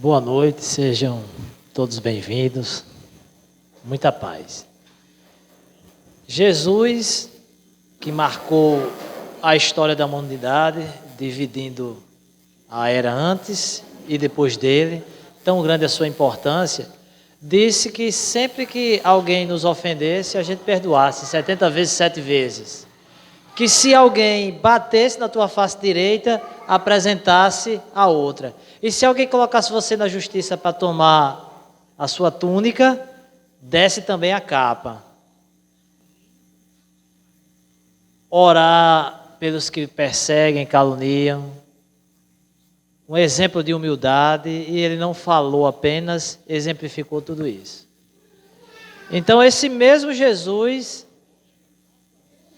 Boa noite, sejam todos bem-vindos. Muita paz. Jesus, que marcou a história da humanidade, dividindo a era antes e depois dele, tão grande a sua importância, disse que sempre que alguém nos ofendesse, a gente perdoasse 70 vezes, 7 vezes. Que se alguém batesse na tua face direita, apresentasse a outra. E se alguém colocasse você na justiça para tomar a sua túnica, desse também a capa. Orar pelos que perseguem, caluniam. Um exemplo de humildade, e ele não falou apenas, exemplificou tudo isso. Então esse mesmo Jesus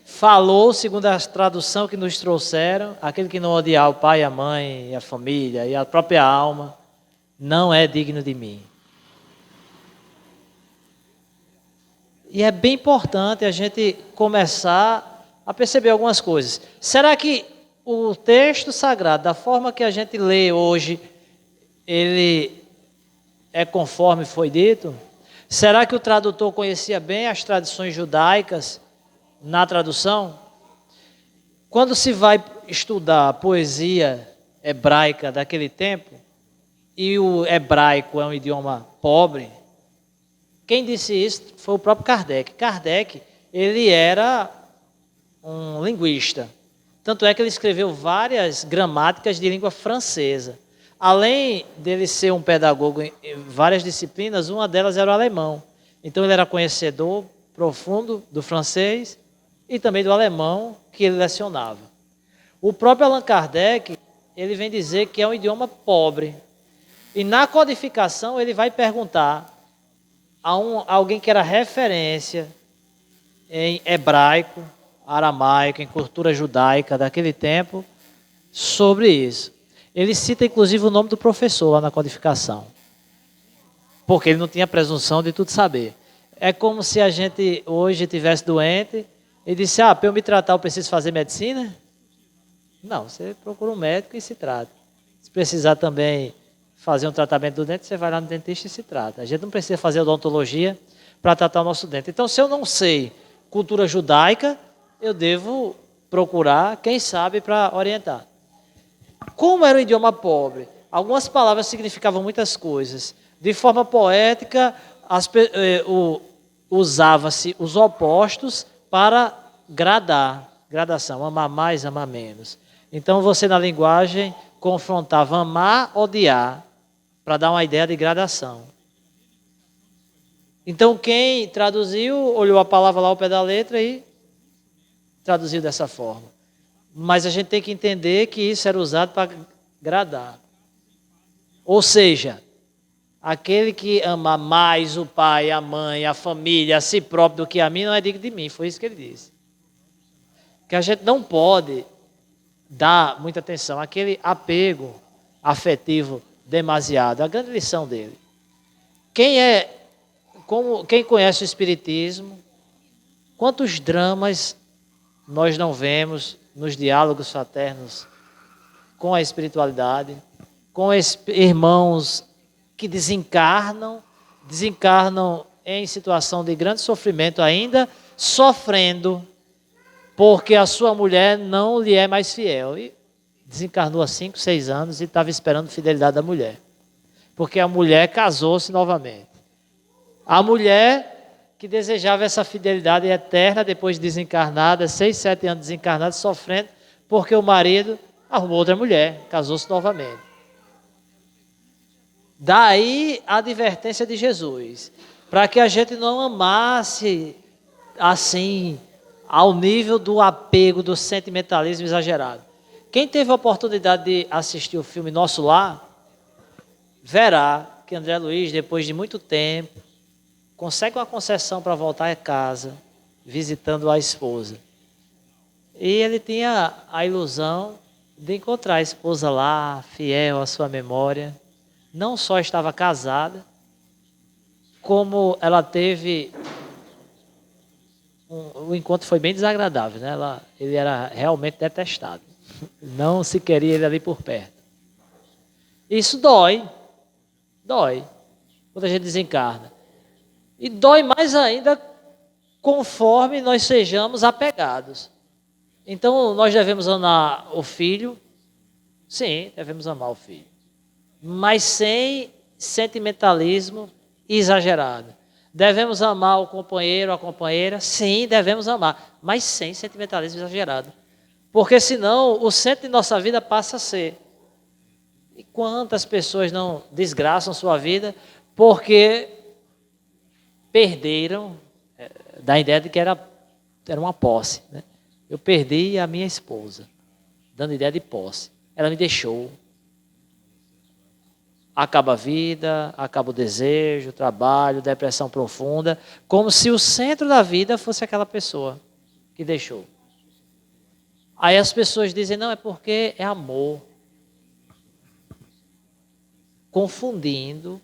falou, segundo a tradução que nos trouxeram, aquele que não odiar o pai, a mãe, a família e a própria alma, não é digno de mim. E é bem importante a gente começar a perceber algumas coisas. Será que o texto sagrado, da forma que a gente lê hoje, ele é conforme foi dito? Será que o tradutor conhecia bem as tradições judaicas na tradução? Quando se vai estudar a poesia hebraica daquele tempo, e o hebraico é um idioma pobre, quem disse isso foi o próprio Kardec. Kardec, ele era um linguista. Tanto é que ele escreveu várias gramáticas de língua francesa. Além dele ser um pedagogo em várias disciplinas, uma delas era o alemão. Então ele era conhecedor profundo do francês e também do alemão que ele lecionava. O próprio Allan Kardec, ele vem dizer que é um idioma pobre. E na codificação ele vai perguntar a alguém que era referência em hebraico, aramaico, em cultura judaica daquele tempo, sobre isso. Ele cita inclusive o nome do professor lá na codificação, porque ele não tinha presunção de tudo saber. É como se a gente hoje estivesse doente e disse, para eu me tratar eu preciso fazer medicina? Não, você procura um médico e se trata. Se precisar também fazer um tratamento do dente, você vai lá no dentista e se trata. A gente não precisa fazer odontologia para tratar o nosso dente. Então, se eu não sei cultura judaica, eu devo procurar quem sabe para orientar. Como era um idioma pobre, algumas palavras significavam muitas coisas. De forma poética, usava-se os opostos para gradar, gradação, amar mais, amar menos. Então você na linguagem confrontava amar, odiar, para dar uma ideia de gradação. Então quem traduziu, olhou a palavra lá ao pé da letra e traduziu dessa forma. Mas a gente tem que entender que isso era usado para gradar. Ou seja, aquele que ama mais o pai, a mãe, a família, a si próprio do que a mim, não é digno de mim. Foi isso que ele disse. Que a gente não pode dar muita atenção àquele apego afetivo demasiado. A grande lição dele. Quem conhece o Espiritismo, quantos dramas nós não vemos nos diálogos fraternos com a espiritualidade, com irmãos que desencarnam em situação de grande sofrimento ainda, sofrendo porque a sua mulher não lhe é mais fiel. E desencarnou há 5, 6 anos e estava esperando a fidelidade da mulher. Porque a mulher casou-se novamente. A mulher que desejava essa fidelidade eterna depois de desencarnada, 6, 7 anos desencarnada, sofrendo, porque o marido arrumou outra mulher, casou-se novamente. Daí a advertência de Jesus, para que a gente não amasse assim, ao nível do apego, do sentimentalismo exagerado. Quem teve a oportunidade de assistir o filme Nosso Lar, verá que André Luiz, depois de muito tempo, consegue uma concessão para voltar a casa, visitando a esposa. E ele tinha a ilusão de encontrar a esposa lá, fiel à sua memória. Não só estava casada, como ela teve... O encontro foi bem desagradável, né? Ele era realmente detestado. Não se queria ele ali por perto. Isso dói. Dói quando a gente desencarna. E dói mais ainda conforme nós sejamos apegados. Então, nós devemos amar o filho? Sim, devemos amar o filho. Mas sem sentimentalismo exagerado. Devemos amar o companheiro, a companheira? Sim, devemos amar, mas sem sentimentalismo exagerado. Porque senão o centro de nossa vida passa a ser. E quantas pessoas não desgraçam sua vida porque perderam, da ideia de que era uma posse, né? Eu perdi a minha esposa, dando ideia de posse. Ela me deixou. Acaba a vida, acaba o desejo, o trabalho, depressão profunda, como se o centro da vida fosse aquela pessoa que deixou. Aí as pessoas dizem, não, é porque é amor. Confundindo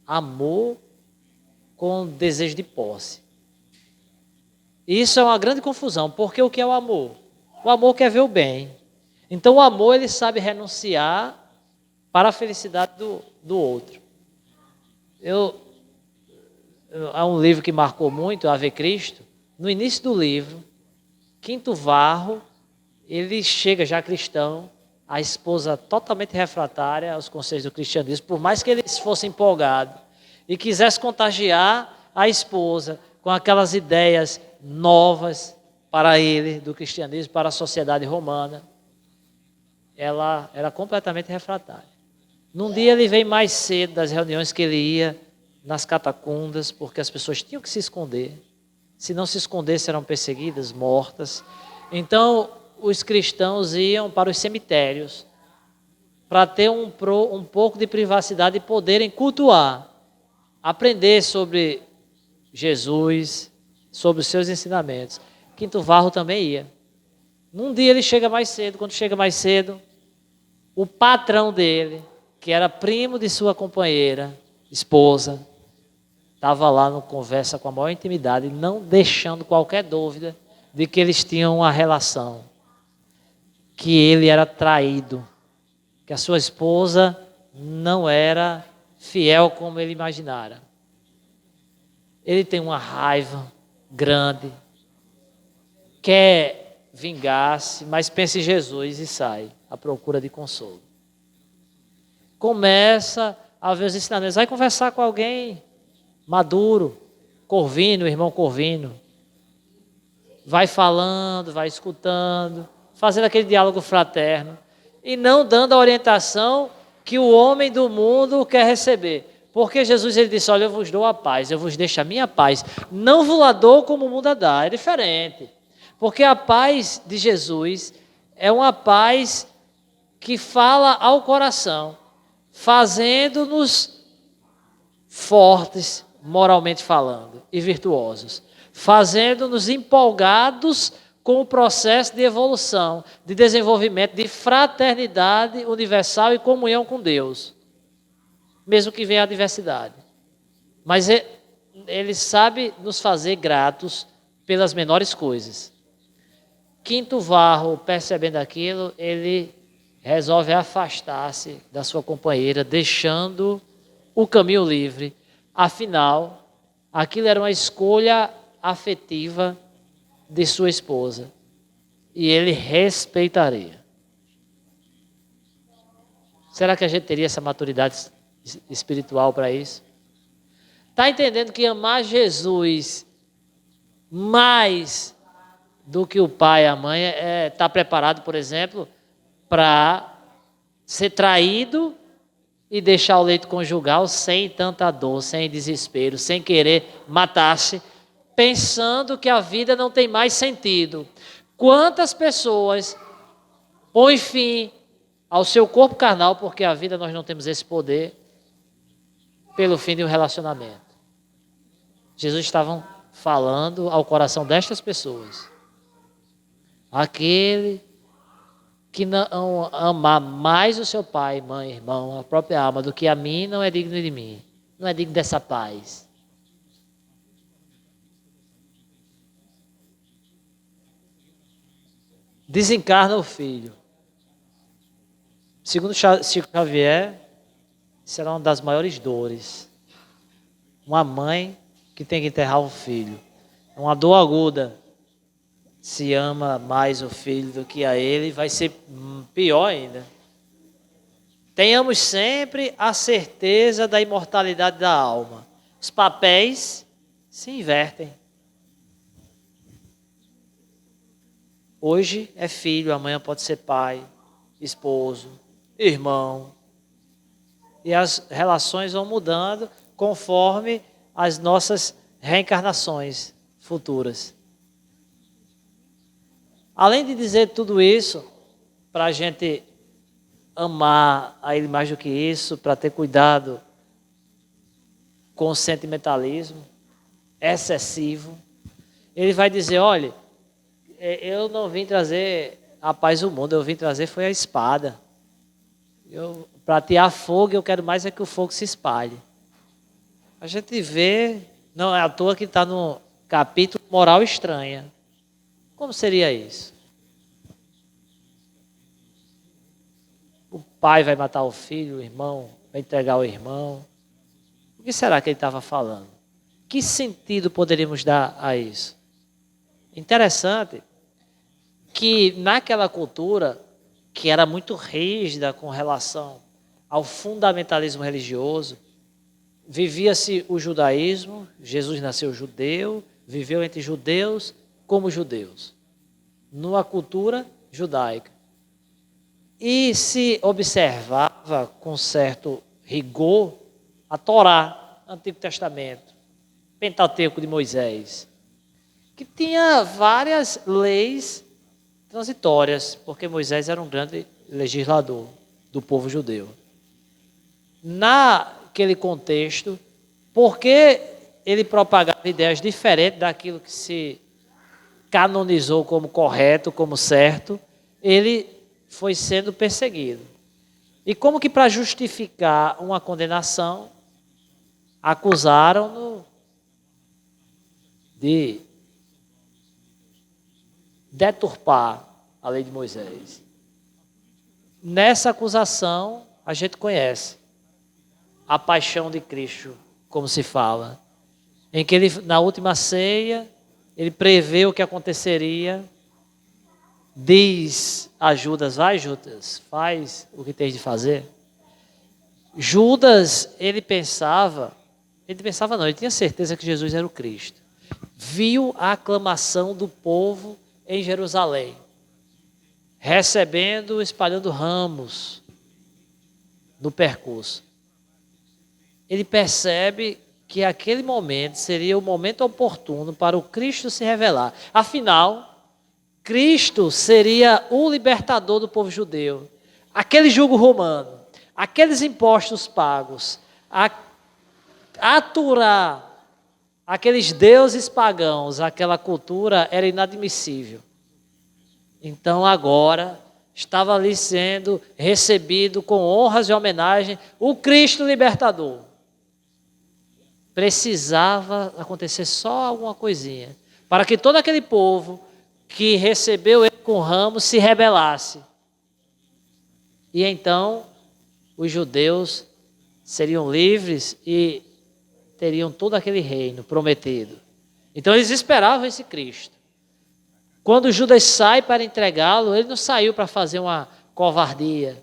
amor com desejo de posse. Isso é uma grande confusão, porque o que é o amor? O amor quer ver o bem. Então o amor, ele sabe renunciar para a felicidade do outro. Há um livro que marcou muito, Ave Cristo. No início do livro, Quinto Varro, ele chega já cristão, a esposa totalmente refratária aos conceitos do cristianismo, por mais que ele fosse empolgado e quisesse contagiar a esposa com aquelas ideias novas para ele do cristianismo, para a sociedade romana, ela era completamente refratária. Num dia ele veio mais cedo das reuniões que ele ia nas catacundas, porque as pessoas tinham que se esconder. Se não se escondessem, eram perseguidas, mortas. Então, os cristãos iam para os cemitérios para ter um pouco de privacidade e poderem cultuar, aprender sobre Jesus, sobre os seus ensinamentos. Quinto Varro também ia. Num dia ele chega mais cedo, quando chega mais cedo, o patrão dele, que era primo de sua companheira, esposa, estava lá no conversa com a maior intimidade, não deixando qualquer dúvida de que eles tinham uma relação, que ele era traído, que a sua esposa não era fiel como ele imaginara. Ele tem uma raiva grande, quer vingar-se, mas pensa em Jesus e sai à procura de consolo. Começa a ver os ensinamentos, vai conversar com alguém maduro, Corvino, irmão Corvino, vai falando, vai escutando, fazendo aquele diálogo fraterno e não dando a orientação que o homem do mundo quer receber. Porque Jesus ele disse, olha, eu vos dou a paz, eu vos deixo a minha paz, não vos la dou como o mundo dá, é diferente. Porque a paz de Jesus é uma paz que fala ao coração, fazendo-nos fortes, moralmente falando, e virtuosos, fazendo-nos empolgados com o processo de evolução, de desenvolvimento, de fraternidade universal e comunhão com Deus, mesmo que venha a adversidade. Mas ele sabe nos fazer gratos pelas menores coisas. Quinto Varro, percebendo aquilo, ele resolve afastar-se da sua companheira, deixando o caminho livre. Afinal, aquilo era uma escolha afetiva de sua esposa. E ele respeitaria. Será que a gente teria essa maturidade espiritual para isso? Está entendendo que amar Jesus mais do que o pai e a mãe está preparado, por exemplo, para ser traído e deixar o leito conjugal sem tanta dor, sem desespero, sem querer matar-se, pensando que a vida não tem mais sentido. Quantas pessoas põem fim ao seu corpo carnal, porque a vida nós não temos esse poder, pelo fim de um relacionamento. Jesus estava falando ao coração destas pessoas. Aquele que não amar mais o seu pai, mãe, irmão, a própria alma, do que a mim, não é digno de mim. Não é digno dessa paz. Desencarna o filho. Segundo Chico Xavier, será uma das maiores dores. Uma mãe que tem que enterrar um filho. É uma dor aguda. Se ama mais o filho do que a ele, vai ser pior ainda. Tenhamos sempre a certeza da imortalidade da alma. Os papéis se invertem. Hoje é filho, amanhã pode ser pai, esposo, irmão. E as relações vão mudando conforme as nossas reencarnações futuras. Além de dizer tudo isso, para a gente amar a Ele mais do que isso, para ter cuidado com o sentimentalismo excessivo, Ele vai dizer, olha, eu não vim trazer a paz do mundo, eu vim trazer foi a espada. Para atear fogo, eu quero mais é que o fogo se espalhe. A gente vê, não é à toa que está no capítulo Moral Estranha. Como seria isso? O pai vai matar o filho, o irmão vai entregar o irmão. O que será que ele estava falando? Que sentido poderíamos dar a isso? Interessante que naquela cultura, que era muito rígida com relação ao fundamentalismo religioso, vivia-se o judaísmo, Jesus nasceu judeu, viveu entre judeus como judeus, numa cultura judaica. E se observava com certo rigor a Torá, Antigo Testamento, Pentateuco de Moisés, que tinha várias leis transitórias, porque Moisés era um grande legislador do povo judeu. Naquele contexto, porque ele propagava ideias diferentes daquilo que se canonizou como correto, como certo, ele foi sendo perseguido. E como que para justificar uma condenação, acusaram-no de deturpar a lei de Moisés. Nessa acusação, a gente conhece a paixão de Cristo, como se fala, em que ele, na última ceia, ele prevê o que aconteceria, diz a Judas, vai Judas, faz o que tens de fazer. Judas, ele tinha certeza que Jesus era o Cristo. Viu a aclamação do povo em Jerusalém, recebendo, espalhando ramos no percurso. Ele percebe que aquele momento seria o momento oportuno para o Cristo se revelar. Afinal, Cristo seria o libertador do povo judeu. Aquele jugo romano, aqueles impostos pagos, aturar aqueles deuses pagãos, aquela cultura era inadmissível. Então agora estava ali sendo recebido com honras e homenagem o Cristo libertador. Precisava acontecer só alguma coisinha, para que todo aquele povo que recebeu ele com ramos se rebelasse. E então os judeus seriam livres e teriam todo aquele reino prometido. Então eles esperavam esse Cristo. Quando Judas sai para entregá-lo, ele não saiu para fazer uma covardia,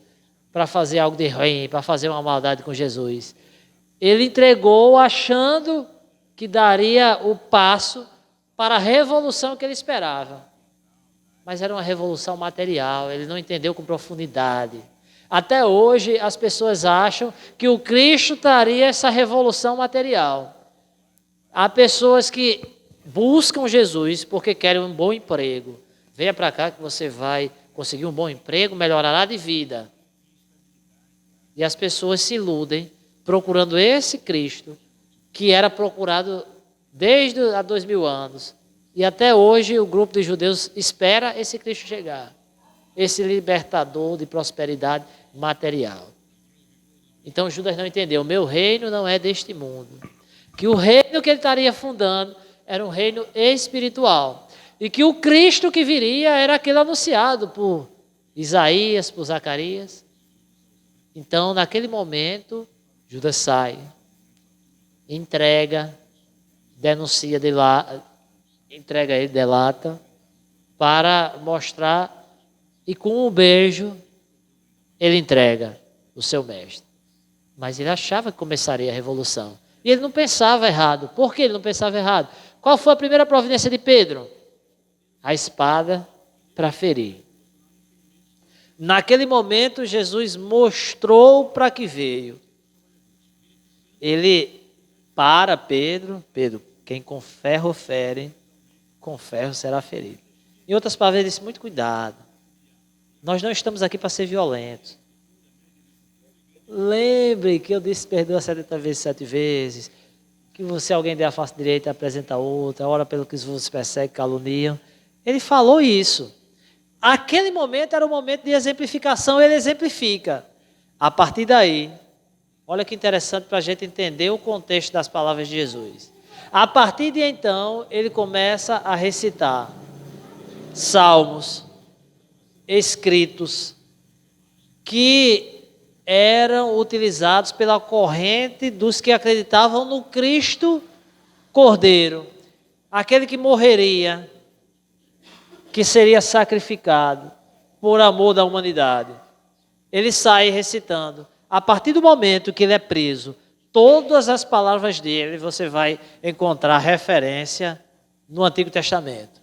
para fazer algo de ruim, para fazer uma maldade com Jesus. Ele entregou achando que daria o passo para a revolução que ele esperava. Mas era uma revolução material, ele não entendeu com profundidade. Até hoje as pessoas acham que o Cristo traria essa revolução material. Há pessoas que buscam Jesus porque querem um bom emprego. Venha para cá que você vai conseguir um bom emprego, melhorará de vida. E as pessoas se iludem procurando esse Cristo que era procurado desde há 2000 anos. E até hoje o grupo de judeus espera esse Cristo chegar. Esse libertador de prosperidade material. Então Judas não entendeu, o meu reino não é deste mundo. Que o reino que ele estaria fundando era um reino espiritual. E que o Cristo que viria era aquele anunciado por Isaías, por Zacarias. Então, naquele momento, Judas sai, entrega, denuncia, entrega ele, delata, para mostrar, e com um beijo ele entrega o seu mestre. Mas ele achava que começaria a revolução. E ele não pensava errado. Por que ele não pensava errado? Qual foi a primeira providência de Pedro? A espada para ferir. Naquele momento, Jesus mostrou para que veio. Ele para Pedro, quem com ferro fere, com ferro será ferido. Em outras palavras, ele disse, muito cuidado. Nós não estamos aqui para ser violentos. Lembre que eu disse, perdoa 70 vezes, 7 vezes. Que você, alguém der a face direita, apresenta a outra, ora pelo que vos persegue, caluniam. Ele falou isso. Aquele momento era o momento de exemplificação, ele exemplifica. A partir daí, olha que interessante para a gente entender o contexto das palavras de Jesus. A partir de então, ele começa a recitar salmos, escritos, que eram utilizados pela corrente dos que acreditavam no Cristo Cordeiro, aquele que morreria, que seria sacrificado por amor da humanidade. Ele sai recitando. A partir do momento que ele é preso, todas as palavras dele você vai encontrar referência no Antigo Testamento,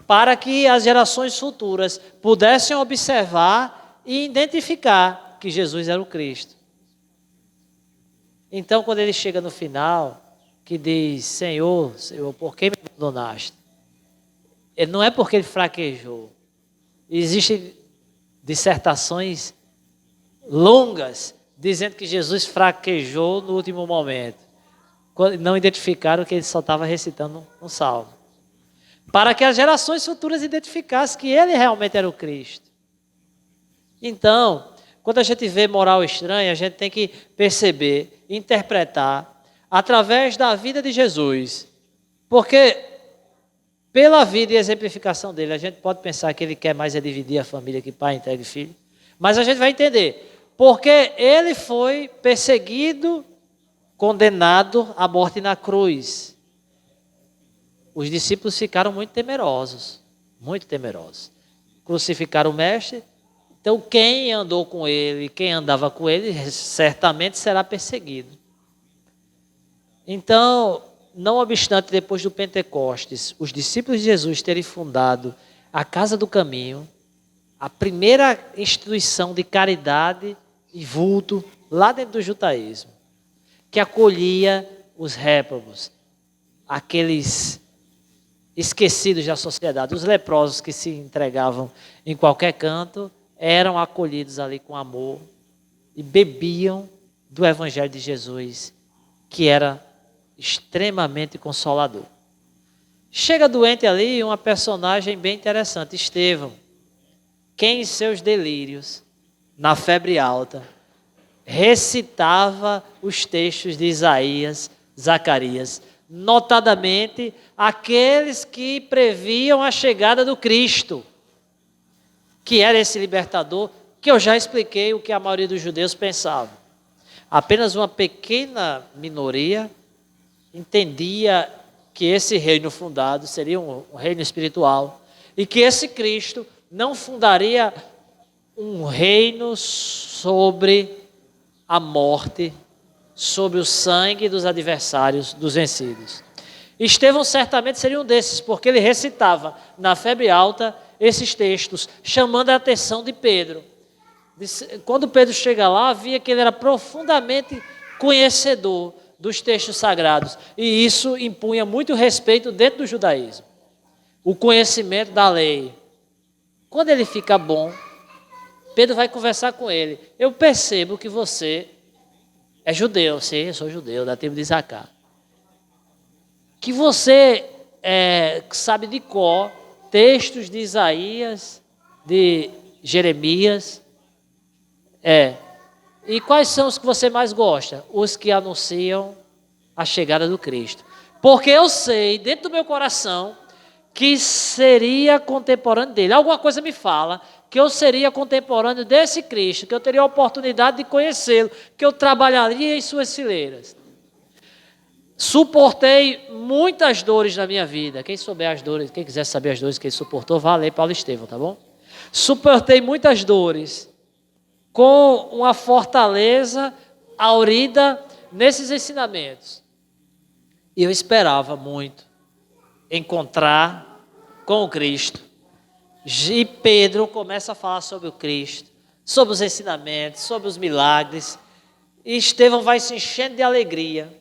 para que as gerações futuras pudessem observar e identificar que Jesus era o Cristo. Então, quando ele chega no final, que diz, Senhor, Senhor, por que me abandonaste? Ele não é porque ele fraquejou. Existem dissertações longas dizendo que Jesus fraquejou no último momento. Não identificaram que ele só estava recitando um salmo. Para que as gerações futuras identificassem que ele realmente era o Cristo. Então, quando a gente vê moral estranha, a gente tem que perceber, interpretar, através da vida de Jesus. Porque, pela vida e exemplificação dele, a gente pode pensar que ele quer mais é dividir a família que pai entrega filho. Mas a gente vai entender, porque ele foi perseguido, condenado à morte na cruz. Os discípulos ficaram muito temerosos, muito temerosos. Crucificaram o mestre. Então, quem andou com ele, quem andava com ele, certamente será perseguido. Então, não obstante, depois do Pentecostes, os discípulos de Jesus terem fundado a Casa do Caminho, a primeira instituição de caridade e vulto lá dentro do judaísmo, que acolhia os réprobos, aqueles esquecidos da sociedade, os leprosos que se entregavam em qualquer canto, eram acolhidos ali com amor e bebiam do Evangelho de Jesus, que era extremamente consolador. Chega doente ali uma personagem bem interessante, Estevão, quem em seus delírios, na febre alta, recitava os textos de Isaías, Zacarias, notadamente aqueles que previam a chegada do Cristo, que era esse libertador, que eu já expliquei o que a maioria dos judeus pensava. Apenas uma pequena minoria entendia que esse reino fundado seria um reino espiritual e que esse Cristo não fundaria um reino sobre a morte, sobre o sangue dos adversários, dos vencidos. Estevão certamente seria um desses, porque ele recitava na febre alta esses textos, chamando a atenção de Pedro. Quando Pedro chega lá, via que ele era profundamente conhecedor dos textos sagrados, e isso impunha muito respeito dentro do judaísmo. O conhecimento da lei. Quando ele fica bom, Pedro vai conversar com ele. Eu percebo que você é judeu. Sim, eu sou judeu, da tribo de Zacá. Que você sabe de cor textos de Isaías, de Jeremias. E quais são os que você mais gosta? Os que anunciam a chegada do Cristo. Porque eu sei, dentro do meu coração, que seria contemporâneo dele. Alguma coisa me fala que eu seria contemporâneo desse Cristo, que eu teria a oportunidade de conhecê-lo, que eu trabalharia em suas fileiras. Suportei muitas dores na minha vida. Quem souber as dores, quem quiser saber as dores que ele suportou, vá ler Paulo Estevão, tá bom? Suportei muitas dores com uma fortaleza aurida nesses ensinamentos. E eu esperava muito encontrar com o Cristo. E Pedro começa a falar sobre o Cristo, sobre os ensinamentos, sobre os milagres. E Estevão vai se enchendo de alegria,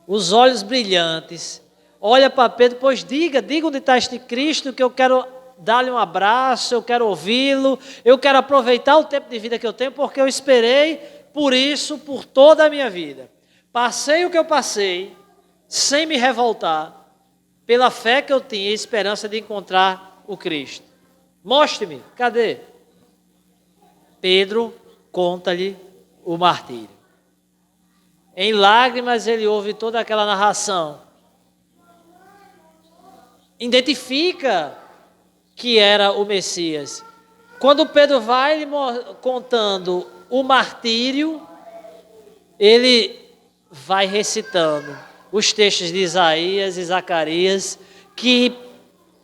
os olhos brilhantes. Olha para Pedro, pois diga onde está este Cristo, que eu quero dar-lhe um abraço, eu quero ouvi-lo, eu quero aproveitar o tempo de vida que eu tenho, porque eu esperei por isso, por toda a minha vida. Passei o que eu passei, sem me revoltar, pela fé que eu tinha e esperança de encontrar o Cristo. Mostre-me, cadê? Pedro conta-lhe o martírio. Em lágrimas ele ouve toda aquela narração. Identifica que era o Messias. Quando Pedro vai lhe contando o martírio, ele vai recitando os textos de Isaías e Zacarias que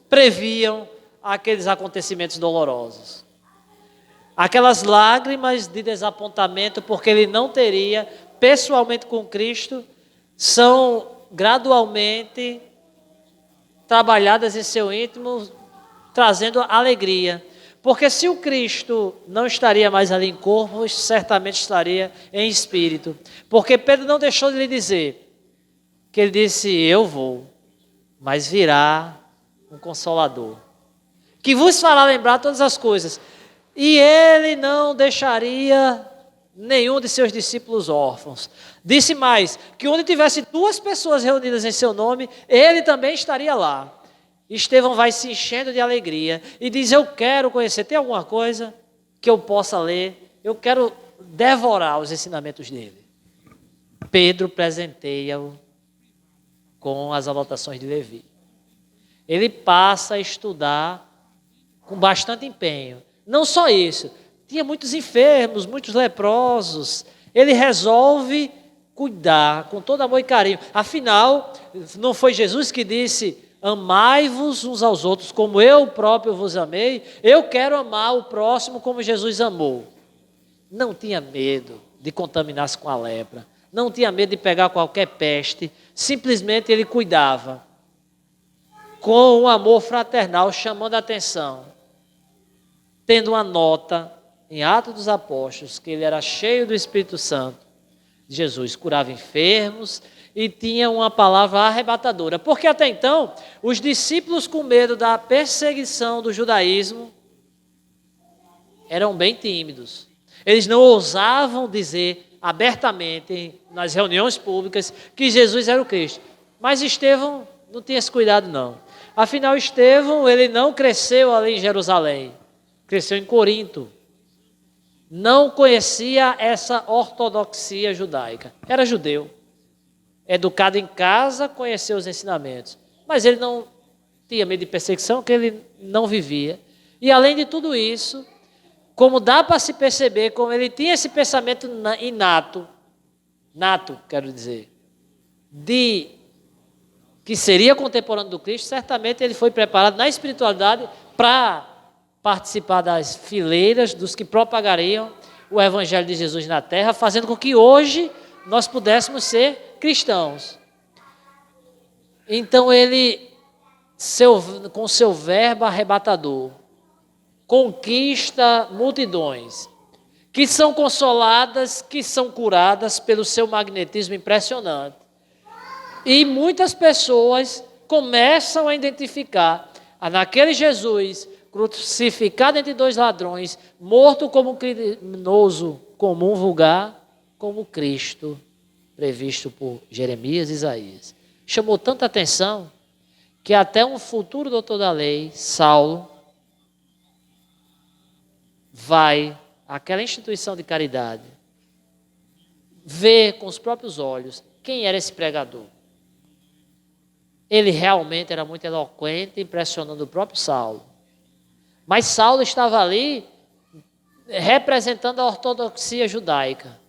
previam aqueles acontecimentos dolorosos. Aquelas lágrimas de desapontamento, porque ele não teria pessoalmente com Cristo, são gradualmente trabalhadas em seu íntimo, trazendo alegria. Porque se o Cristo não estaria mais ali em corpo, certamente estaria em espírito. Porque Pedro não deixou de lhe dizer, que ele disse, eu vou, mas virá um Consolador, que vos fará lembrar todas as coisas. E ele não deixaria nenhum de seus discípulos órfãos. Disse mais, que onde tivesse 2 pessoas reunidas em seu nome, ele também estaria lá. Estevão vai se enchendo de alegria e diz, eu quero conhecer, tem alguma coisa que eu possa ler? Eu quero devorar os ensinamentos dele. Pedro presenteia-o com as anotações de Levi. Ele passa a estudar com bastante empenho. Não só isso, tinha muitos enfermos, muitos leprosos. Ele resolve cuidar com todo amor e carinho. Afinal, não foi Jesus que disse, amai-vos uns aos outros como eu próprio vos amei? Eu quero amar o próximo como Jesus amou. Não tinha medo de contaminar-se com a lepra. Não tinha medo de pegar qualquer peste. Simplesmente ele cuidava com um amor fraternal, chamando a atenção, tendo uma nota em Atos dos Apóstolos, que ele era cheio do Espírito Santo. Jesus curava enfermos e tinha uma palavra arrebatadora, porque até então, os discípulos com medo da perseguição do judaísmo, eram bem tímidos. Eles não ousavam dizer abertamente, nas reuniões públicas, que Jesus era o Cristo. Mas Estevão não tinha esse cuidado não. Afinal, Estevão, ele não cresceu ali em Jerusalém, cresceu em Corinto. Não conhecia essa ortodoxia judaica. Era judeu. Educado em casa, conheceu os ensinamentos. Mas ele não tinha medo de perseguição, que ele não vivia. E além de tudo isso, como dá para se perceber, como ele tinha esse pensamento inato, quero dizer, de que seria contemporâneo do Cristo, certamente ele foi preparado na espiritualidade para participar das fileiras dos que propagariam o Evangelho de Jesus na terra, fazendo com que hoje nós pudéssemos ser cristãos. Então ele, com seu verbo arrebatador, conquista multidões, que são consoladas, que são curadas pelo seu magnetismo impressionante. E muitas pessoas começam a identificar naquele Jesus crucificado entre 2 ladrões, morto como criminoso comum vulgar, como Cristo previsto por Jeremias e Isaías. Chamou tanta atenção que até um futuro doutor da lei, Saulo, vai àquela instituição de caridade, ver com os próprios olhos quem era esse pregador. Ele realmente era muito eloquente, impressionando o próprio Saulo. Mas Saulo estava ali representando a ortodoxia judaica.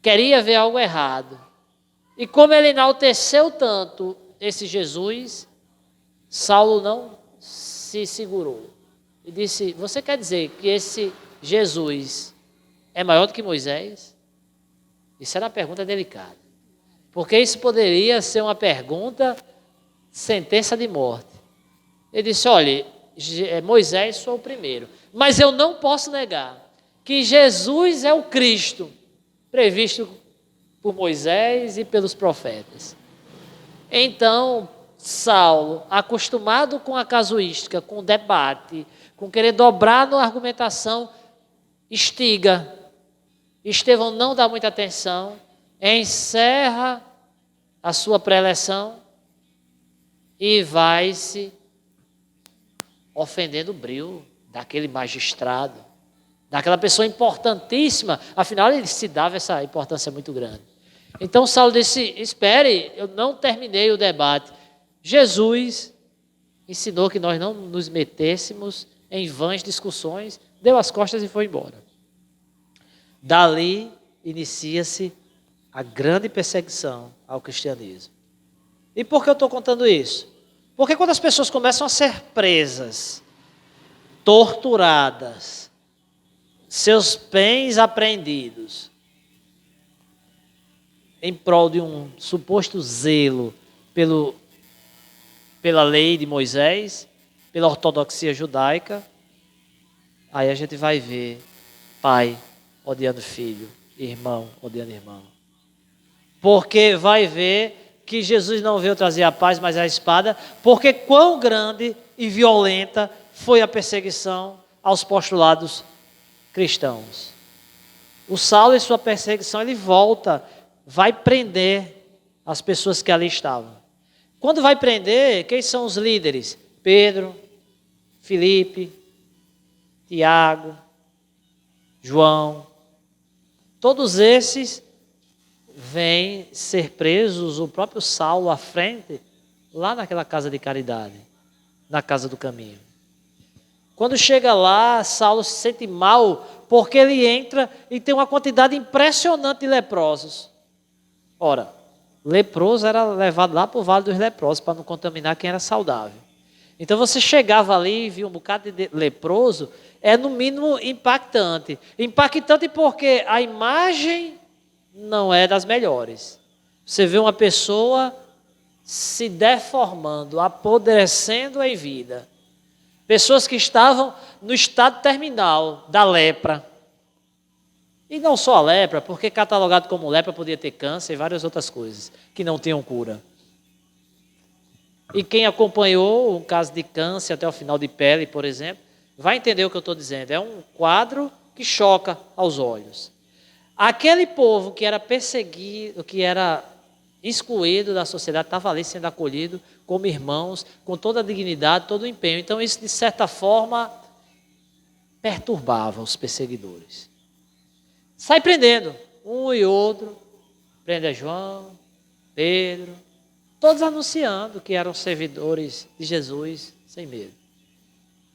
Queria ver algo errado. E como ele enalteceu tanto esse Jesus, Saulo não se segurou. E disse, você quer dizer que esse Jesus é maior do que Moisés? Isso era uma pergunta delicada. Porque isso poderia ser uma pergunta, sentença de morte. Ele disse, olha, Moisés foi o primeiro. Mas eu não posso negar que Jesus é o Cristo, previsto por Moisés e pelos profetas. Então, Saulo, acostumado com a casuística, com o debate, com querer dobrar na argumentação, instiga. Estevão não dá muita atenção, encerra a sua preleção e vai-se ofendendo o brio daquele magistrado, daquela pessoa importantíssima, afinal ele se dava essa importância muito grande. Então Saulo disse, espere, eu não terminei o debate. Jesus ensinou que nós não nos metêssemos em vãs discussões, deu as costas e foi embora. Dali inicia-se a grande perseguição ao cristianismo. E por que eu estou contando isso? Porque quando as pessoas começam a ser presas, torturadas, seus bens apreendidos, em prol de um suposto zelo pela lei de Moisés, pela ortodoxia judaica, aí a gente vai ver pai odiando filho, irmão odiando irmão. Porque vai ver que Jesus não veio trazer a paz, mas a espada, porque quão grande e violenta foi a perseguição aos postulados cristãos. O Saulo, em sua perseguição, ele volta, vai prender as pessoas que ali estavam. Quando vai prender, quem são os líderes? Pedro, Filipe, Tiago, João. Todos esses vêm ser presos, o próprio Saulo à frente, lá naquela casa de caridade, na casa do caminho. Quando chega lá, Saulo se sente mal, porque ele entra e tem uma quantidade impressionante de leprosos. Ora, leproso era levado lá para o Vale dos Leprosos, para não contaminar quem era saudável. Então você chegava ali e via um bocado de leproso, é no mínimo impactante. Impactante porque a imagem não é das melhores. Você vê uma pessoa se deformando, apodrecendo em vida. Pessoas que estavam no estado terminal da lepra. E não só a lepra, porque catalogado como lepra podia ter câncer e várias outras coisas que não tinham cura. E quem acompanhou um caso de câncer até o final de pele, por exemplo, vai entender o que eu estou dizendo. É um quadro que choca aos olhos. Aquele povo que era perseguido, que era excluído da sociedade, estava ali sendo acolhido como irmãos, com toda a dignidade, todo o empenho. Então isso, de certa forma, perturbava os perseguidores. Sai prendendo, um e outro, prende João, Pedro, todos anunciando que eram servidores de Jesus, sem medo.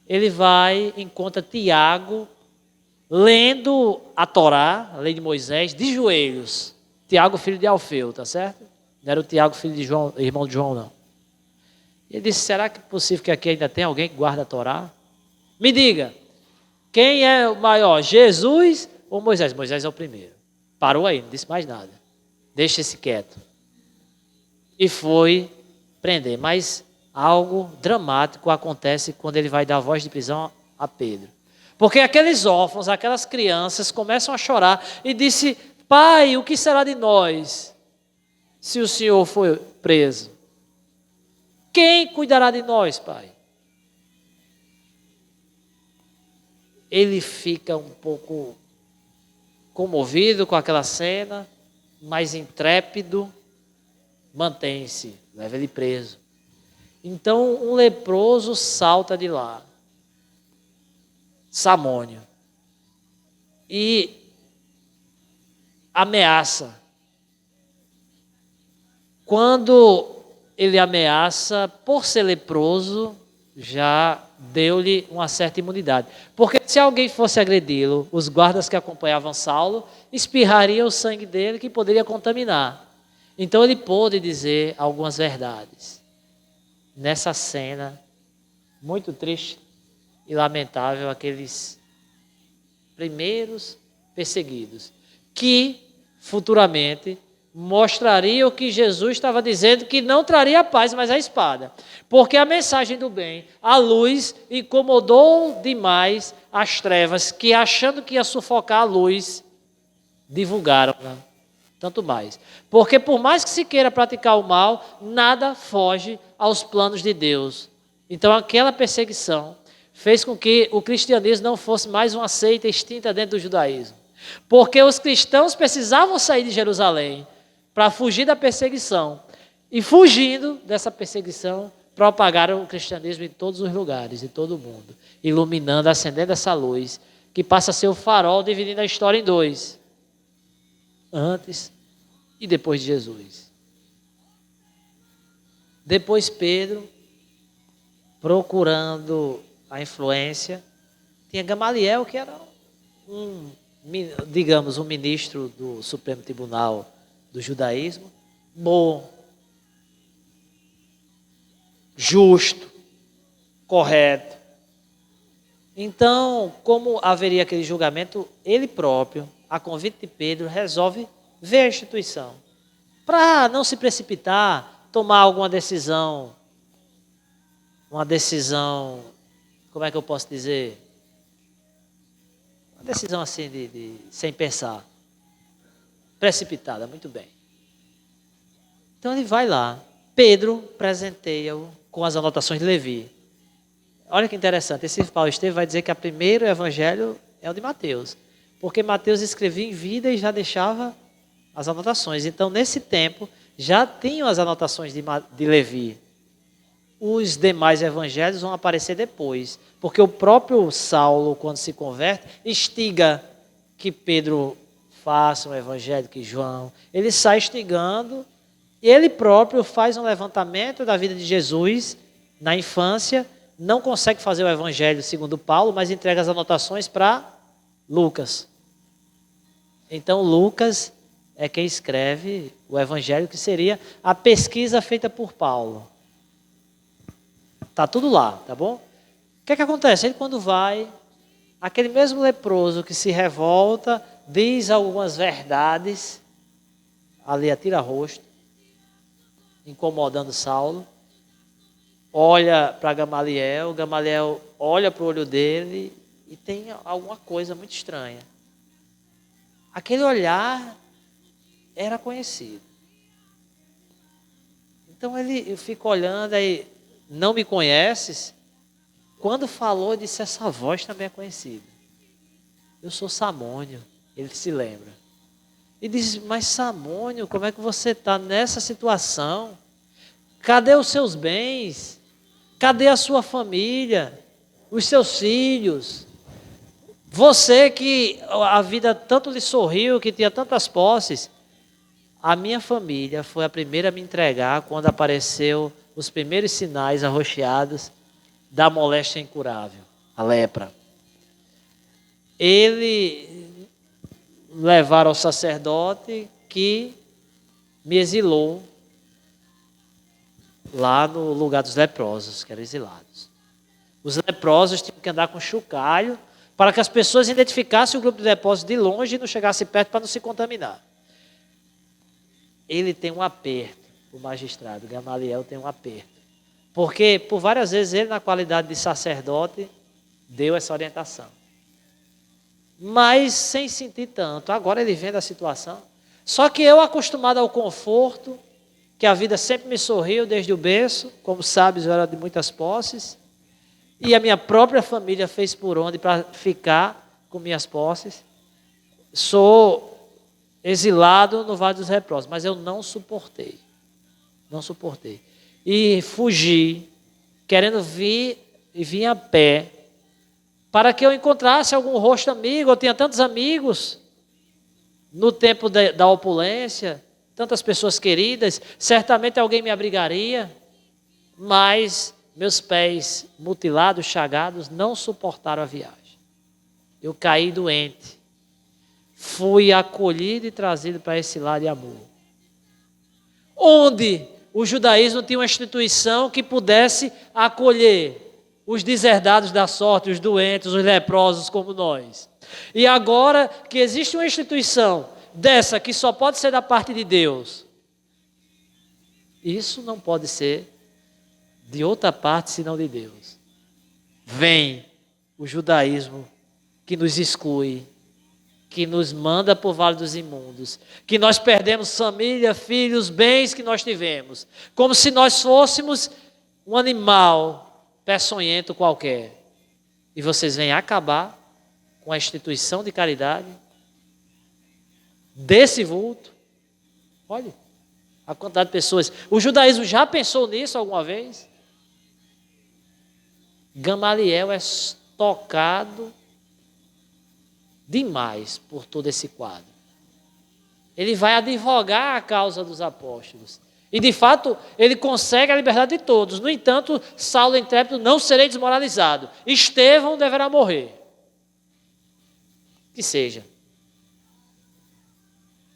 Ele vai, encontra Tiago, lendo a Torá, a lei de Moisés, de joelhos. Tiago, filho de Alfeu, tá certo? Não era o Tiago, filho de João, irmão de João, não. Ele disse, será que é possível que aqui ainda tem alguém que guarda a Torá? Me diga, quem é o maior, Jesus ou Moisés? Moisés é o primeiro. Parou aí, não disse mais nada. Deixa esse quieto. E foi prender. Mas algo dramático acontece quando ele vai dar voz de prisão a Pedro. Porque aqueles órfãos, aquelas crianças começam a chorar e disse, pai, o que será de nós se o senhor for preso? Quem cuidará de nós, pai? Ele fica um pouco comovido com aquela cena, mas intrépido, mantém-se, leva ele preso. Então um leproso salta de lá, Samônio, e ameaça. Quando ele ameaça, por ser leproso, já deu-lhe uma certa imunidade. Porque se alguém fosse agredi-lo, os guardas que acompanhavam Saulo espirrariam o sangue dele que poderia contaminar. Então ele pôde dizer algumas verdades. Nessa cena, muito triste e lamentável, aqueles primeiros perseguidos, que futuramente mostrariam que Jesus estava dizendo que não traria a paz, mas a espada. Porque a mensagem do bem, a luz, incomodou demais as trevas, que achando que ia sufocar a luz, divulgaram-na tanto mais. Porque por mais que se queira praticar o mal, nada foge aos planos de Deus. Então aquela perseguição fez com que o cristianismo não fosse mais uma seita extinta dentro do judaísmo. Porque os cristãos precisavam sair de Jerusalém para fugir da perseguição. E fugindo dessa perseguição, propagaram o cristianismo em todos os lugares, em todo o mundo, iluminando, acendendo essa luz, que passa a ser o farol dividindo a história em dois. Antes e depois de Jesus. Depois Pedro, procurando a influência, tinha Gamaliel, que era digamos, um ministro do Supremo Tribunal do judaísmo, bom, justo, correto. Então, como haveria aquele julgamento, ele próprio, a convite de Pedro, resolve ver a instituição. Para não se precipitar, tomar alguma decisão, como é que eu posso dizer? Uma decisão assim, sem pensar. Precipitada, muito bem. Então ele vai lá. Pedro presenteia-o com as anotações de Levi. Olha que interessante, esse Paulo Estevam vai dizer que o primeiro evangelho é o de Mateus. Porque Mateus escrevia em vida e já deixava as anotações. Então, nesse tempo, já tinham as anotações de Levi. Os demais evangelhos vão aparecer depois. Porque o próprio Saulo, quando se converte, instiga que Pedro faça um evangelho, que João. Ele sai instigando. Ele próprio faz um levantamento da vida de Jesus na infância. Não consegue fazer o evangelho segundo Paulo, mas entrega as anotações para Lucas. Então, Lucas é quem escreve o evangelho, que seria a pesquisa feita por Paulo. Está tudo lá, tá bom? O que é que acontece? Ele, quando vai, aquele mesmo leproso que se revolta, diz algumas verdades, ali a tira-rosto, incomodando Saulo, olha para Gamaliel olha para o olho dele e tem alguma coisa muito estranha. Aquele olhar era conhecido. Então ele fica olhando, aí, não me conheces? Quando falou, disse, essa voz também é conhecida. Eu sou Samônio, ele se lembra. E diz, mas Samônio, como é que você está nessa situação? Cadê os seus bens? Cadê a sua família? Os seus filhos? Você que a vida tanto lhe sorriu, que tinha tantas posses. A minha família foi a primeira a me entregar quando apareceu os primeiros sinais arroxeados da moléstia incurável, a lepra. Ele levaram ao sacerdote que me exilou lá no lugar dos leprosos, que eram exilados. Os leprosos tinham que andar com chocalho para que as pessoas identificassem o grupo de leprosos de longe e não chegassem perto para não se contaminar. Ele tem um aperto, o magistrado, Gamaliel tem um aperto. Porque por várias vezes ele, na qualidade de sacerdote, deu essa orientação. Mas sem sentir tanto. Agora ele vendo a situação. Só que eu, acostumado ao conforto, que a vida sempre me sorriu desde o berço, como sabes, eu era de muitas posses, e a minha própria família fez por onde para ficar com minhas posses. Sou exilado no Vale dos Leprosos, mas eu não suportei. Não suportei. E fugi, querendo vir a pé, para que eu encontrasse algum rosto amigo. Eu tinha tantos amigos no tempo da opulência, tantas pessoas queridas, certamente alguém me abrigaria, mas Meus pés mutilados, chagados, não suportaram a viagem. Eu caí doente. Fui acolhido e trazido para esse lar de amor. Onde o judaísmo tinha uma instituição que pudesse acolher os deserdados da sorte, os doentes, os leprosos como nós. E agora que existe uma instituição dessa que só pode ser da parte de Deus, isso não pode ser de outra parte senão de Deus. Vem o judaísmo que nos exclui, que nos manda para o vale dos imundos, que nós perdemos família, filhos, bens que nós tivemos, como se nós fôssemos um animal peçonhento qualquer. E vocês vêm acabar com a instituição de caridade desse vulto. Olha a quantidade de pessoas. O judaísmo já pensou nisso alguma vez? Gamaliel é tocado demais por todo esse quadro. Ele vai advogar a causa dos apóstolos. E de fato, ele consegue a liberdade de todos. No entanto, Saulo intrépido, não serei desmoralizado. Estevão deverá morrer. Que seja.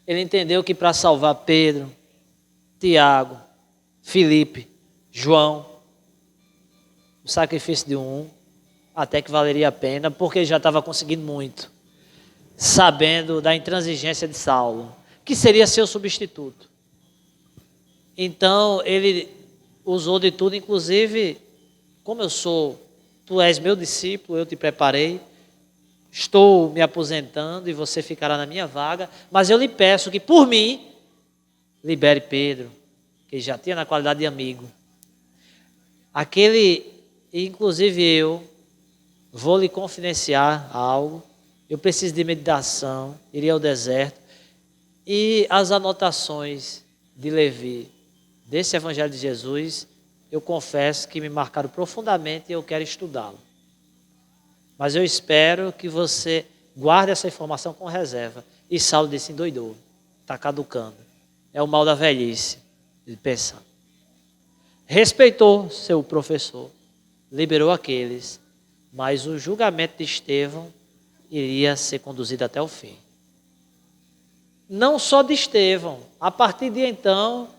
Ele entendeu que para salvar Pedro, Tiago, Filipe, João, o sacrifício de um, até que valeria a pena, porque ele já estava conseguindo muito, sabendo da intransigência de Saulo, que seria seu substituto. Então, ele usou de tudo, inclusive, como tu és meu discípulo, eu te preparei, estou me aposentando e você ficará na minha vaga, mas eu lhe peço que, por mim, libere Pedro, que já tinha na qualidade de amigo. Inclusive eu, vou lhe confidenciar algo, eu preciso de meditação, iria ao deserto, e as anotações de Levi, desse Evangelho de Jesus, eu confesso que me marcaram profundamente e eu quero estudá-lo. Mas eu espero que você guarde essa informação com reserva. E Saulo disse, endoidou, está caducando. É o mal da velhice, ele pensando. Respeitou seu professor, liberou aqueles, mas o julgamento de Estevão iria ser conduzido até o fim. Não só de Estevão, a partir de então,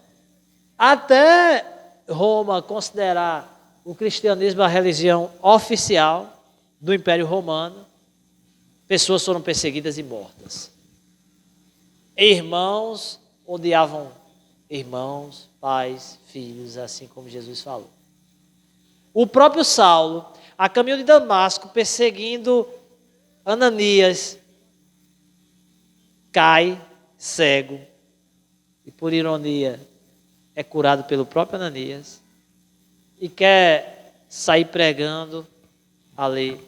até Roma considerar o cristianismo a religião oficial do Império Romano, pessoas foram perseguidas e mortas. Irmãos odiavam irmãos, pais, filhos, assim como Jesus falou. O próprio Saulo, a caminho de Damasco, perseguindo Ananias, cai cego e, por ironia, é curado pelo próprio Ananias e quer sair pregando ali.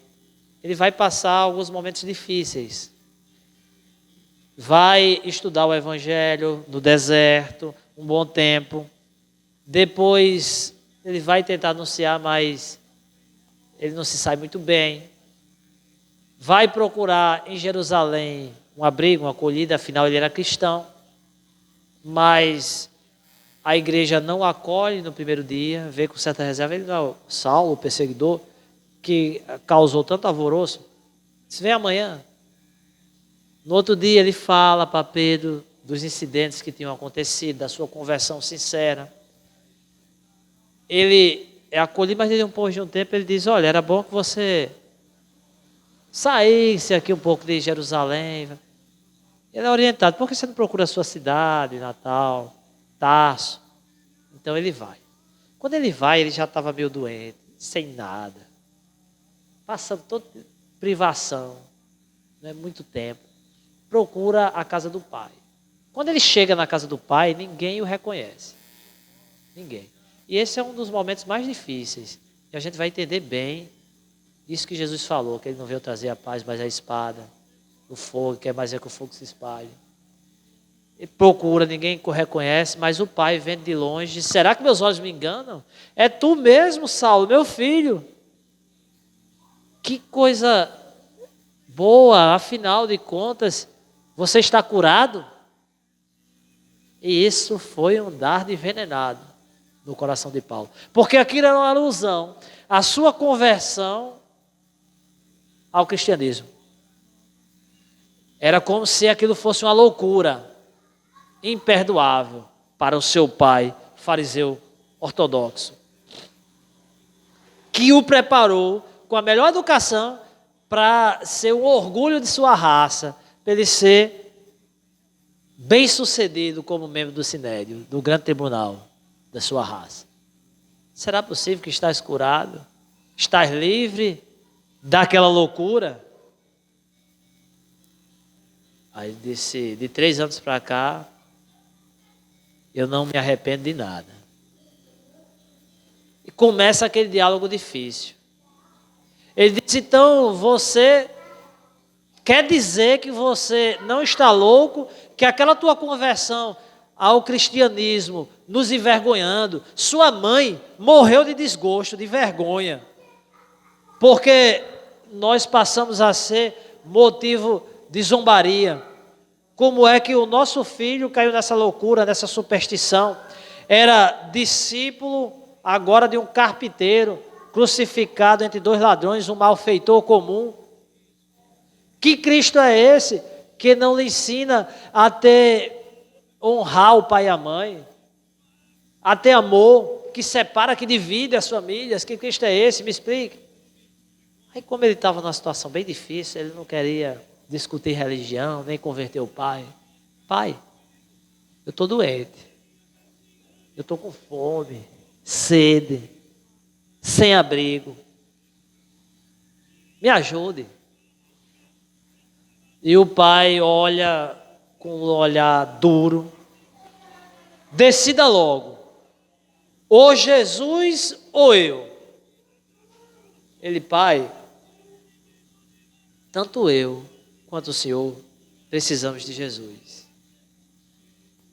Ele vai passar alguns momentos difíceis. Vai estudar o Evangelho no deserto um bom tempo. Depois ele vai tentar anunciar, mas ele não se sai muito bem. Vai procurar em Jerusalém um abrigo, uma acolhida, afinal ele era cristão. Mas a igreja não o acolhe no primeiro dia, vê com certa reserva. Ele não é o Saulo, o perseguidor, que causou tanto alvoroço. Se vem amanhã. No outro dia ele fala para Pedro dos incidentes que tinham acontecido, da sua conversão sincera. Ele é acolhido, mas depois de um tempo ele diz, olha, era bom que você saísse aqui um pouco de Jerusalém. Ele é orientado, por que você não procura a sua cidade, Natal, Tarso? Então ele vai. Quando ele vai, ele já estava meio doente, sem nada, passando toda privação, né, muito tempo. Procura a casa do pai. Quando ele chega na casa do pai, ninguém o reconhece. Ninguém. E esse é um dos momentos mais difíceis. E a gente vai entender bem isso que Jesus falou, que ele não veio trazer a paz, mas a espada, o fogo, quer mais é que o fogo se espalhe. Ele procura, ninguém o reconhece, mas o pai vendo de longe, diz, será que meus olhos me enganam? É tu mesmo, Saulo, meu filho. Que coisa boa, afinal de contas, você está curado? E isso foi um dardo envenenado. no coração de Paulo. Porque aquilo era uma alusão à sua conversão ao cristianismo. Era como se aquilo fosse uma loucura imperdoável para o seu pai, fariseu ortodoxo, que o preparou com a melhor educação para ser o orgulho de sua raça, para ele ser bem-sucedido como membro do Sinédrio, do grande tribunal da sua raça. Será possível que estás curado? Estás livre daquela loucura? Aí ele disse, de 3 anos para cá, eu não me arrependo de nada. E começa aquele diálogo difícil. Ele disse, então você quer dizer que você não está louco, que aquela tua conversão ao cristianismo nos envergonhando, sua mãe morreu de desgosto, de vergonha, porque nós passamos a ser motivo de zombaria. Como é que o nosso filho caiu nessa loucura, nessa superstição? Era discípulo agora de um carpinteiro, crucificado entre 2 ladrões, um malfeitor comum. Que Cristo é esse que não lhe ensina a honrar o pai e a mãe, a ter amor, que separa, que divide as famílias? Que Cristo é esse? Me explique. Aí, como ele estava numa situação bem difícil, ele não queria discutir religião, nem converter o pai. Pai, eu estou doente, eu estou com fome, sede, sem abrigo, me ajude. E o pai olha com um olhar duro, decida logo, ou Jesus ou eu. Ele, pai, tanto eu quanto o senhor precisamos de Jesus.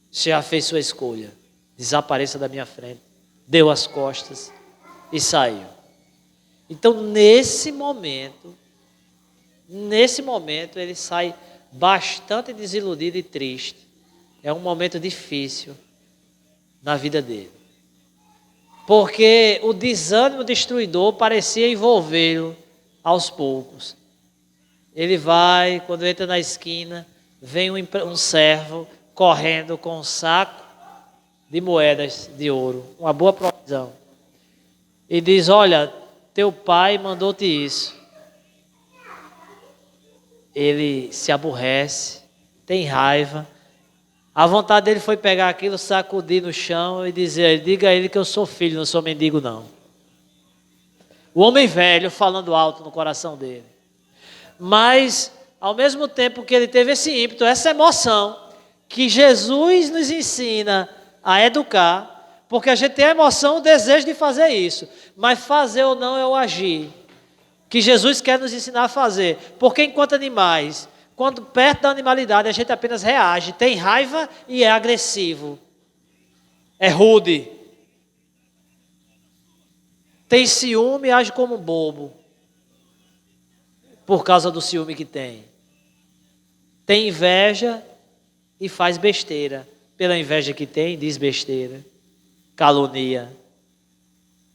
Você já fez sua escolha, desapareça da minha frente, deu as costas e saiu. Então nesse momento ele sai bastante desiludido e triste. É um momento difícil na vida dele, porque o desânimo destruidor parecia envolvê-lo aos poucos. Ele vai, quando entra na esquina, vem um servo correndo com um saco de moedas de ouro, uma boa provisão, e diz, olha, teu pai mandou-te isso. Ele se aborrece, tem raiva. A vontade dele foi pegar aquilo, sacudir no chão e dizer, diga a ele que eu sou filho, não sou mendigo não. O homem velho falando alto no coração dele. Mas, ao mesmo tempo que ele teve esse ímpeto, essa emoção, que Jesus nos ensina a educar, porque a gente tem a emoção, o desejo de fazer isso, mas fazer ou não é o agir, que Jesus quer nos ensinar a fazer. Porque enquanto animais, quando perto da animalidade, a gente apenas reage, tem raiva e é agressivo, é rude, tem ciúme e age como um bobo, por causa do ciúme que tem. Tem inveja e faz besteira. Pela inveja que tem, diz besteira, calunia.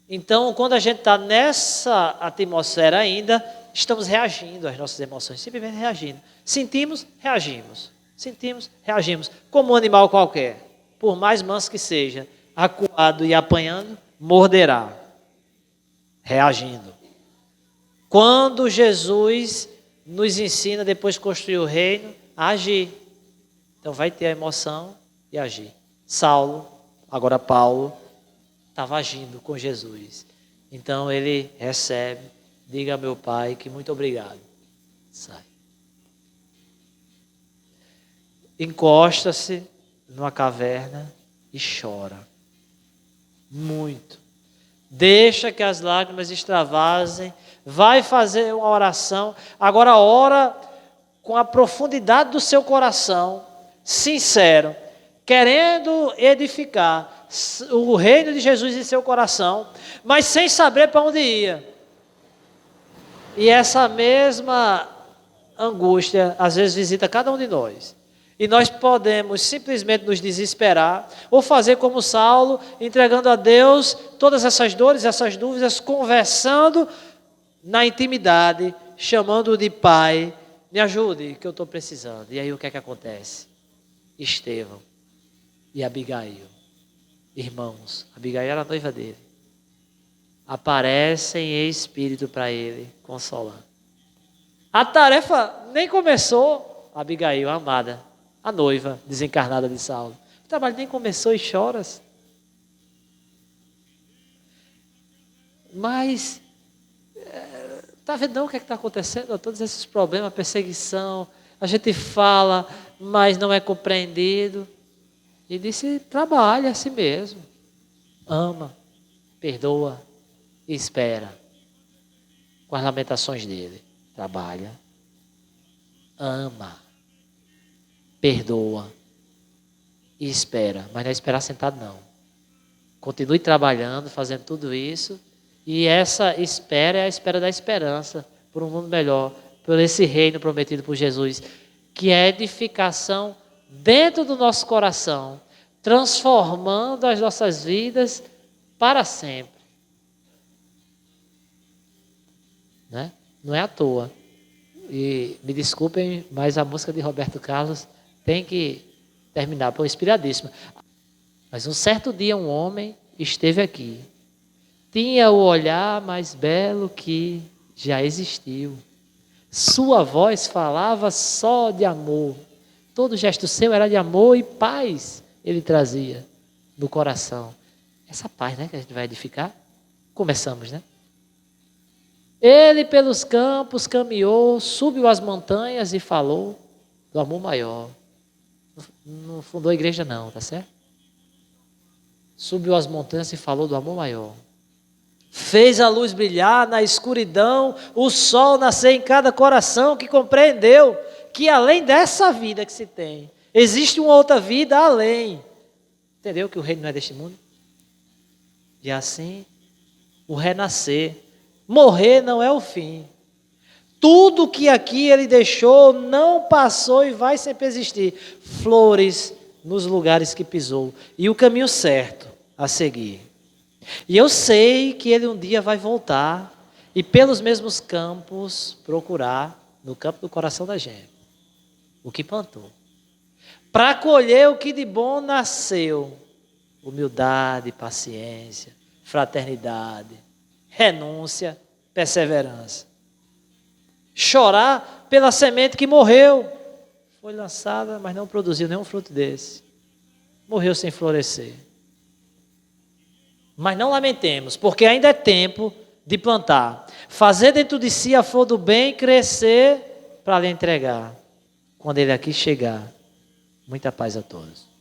Então, quando a gente está nessa atmosfera ainda, estamos reagindo às nossas emoções, simplesmente reagindo. Sentimos, reagimos. Sentimos, reagimos. Como um animal qualquer, por mais manso que seja, acuado e apanhando, morderá. Reagindo. Quando Jesus nos ensina, depois de construir o reino, a agir. Então vai ter a emoção e agir. Saulo, agora Paulo, estava agindo com Jesus. Então ele recebe, diga a meu pai que muito obrigado. Sai. Encosta-se numa caverna e chora. Muito. Deixa que as lágrimas extravasem. Vai fazer uma oração. Agora ora com a profundidade do seu coração, sincero, querendo edificar o reino de Jesus em seu coração, mas sem saber para onde ia. E essa mesma angústia às vezes visita cada um de nós. E nós podemos simplesmente nos desesperar, ou fazer como Saulo, entregando a Deus todas essas dores, essas dúvidas, conversando na intimidade, chamando-o de pai. Me ajude, que eu estou precisando. E aí o que é que acontece? Estevão e Abigail, irmãos, Abigail era a noiva dele, aparecem em espírito para ele, consolar. A tarefa nem começou, Abigail, a amada, a noiva desencarnada de Saulo. O trabalho nem começou e choras. Mas, está vendo não o que está acontecendo? Todos esses problemas, perseguição, a gente fala, mas não é compreendido. E disse, trabalha a si mesmo. Ama, perdoa e espera. Com as lamentações dele. Trabalha, ama, perdoa e espera. Mas não é esperar sentado não. Continue trabalhando, fazendo tudo isso. E essa espera é a espera da esperança por um mundo melhor, por esse reino prometido por Jesus, que é edificação dentro do nosso coração, transformando as nossas vidas para sempre. Né? Não é à toa. E me desculpem, mas a música de Roberto Carlos tem que terminar, por inspiradíssima. Mas um certo dia um homem esteve aqui. Tinha o olhar mais belo que já existiu. Sua voz falava só de amor. Todo gesto seu era de amor e paz ele trazia no coração. Essa paz, né, que a gente vai edificar. Começamos, né? Ele pelos campos caminhou, subiu as montanhas e falou do amor maior. Não fundou a igreja não, tá certo? Subiu as montanhas e falou do amor maior. Fez a luz brilhar na escuridão, o sol nascer em cada coração que compreendeu que além dessa vida que se tem, existe uma outra vida além. Entendeu que o reino não é deste mundo? E assim, o renascer. Morrer não é o fim. Tudo que aqui ele deixou não passou e vai sempre existir. Flores nos lugares que pisou. E o caminho certo a seguir. E eu sei que ele um dia vai voltar e pelos mesmos campos procurar, no campo do coração da gente, o que plantou. Para colher o que de bom nasceu. Humildade, paciência, fraternidade, renúncia, perseverança. Chorar pela semente que morreu. Foi lançada, mas não produziu nenhum fruto desse. Morreu sem florescer. Mas não lamentemos, porque ainda é tempo de plantar. Fazer dentro de si a flor do bem crescer para lhe entregar. Quando ele aqui chegar, muita paz a todos.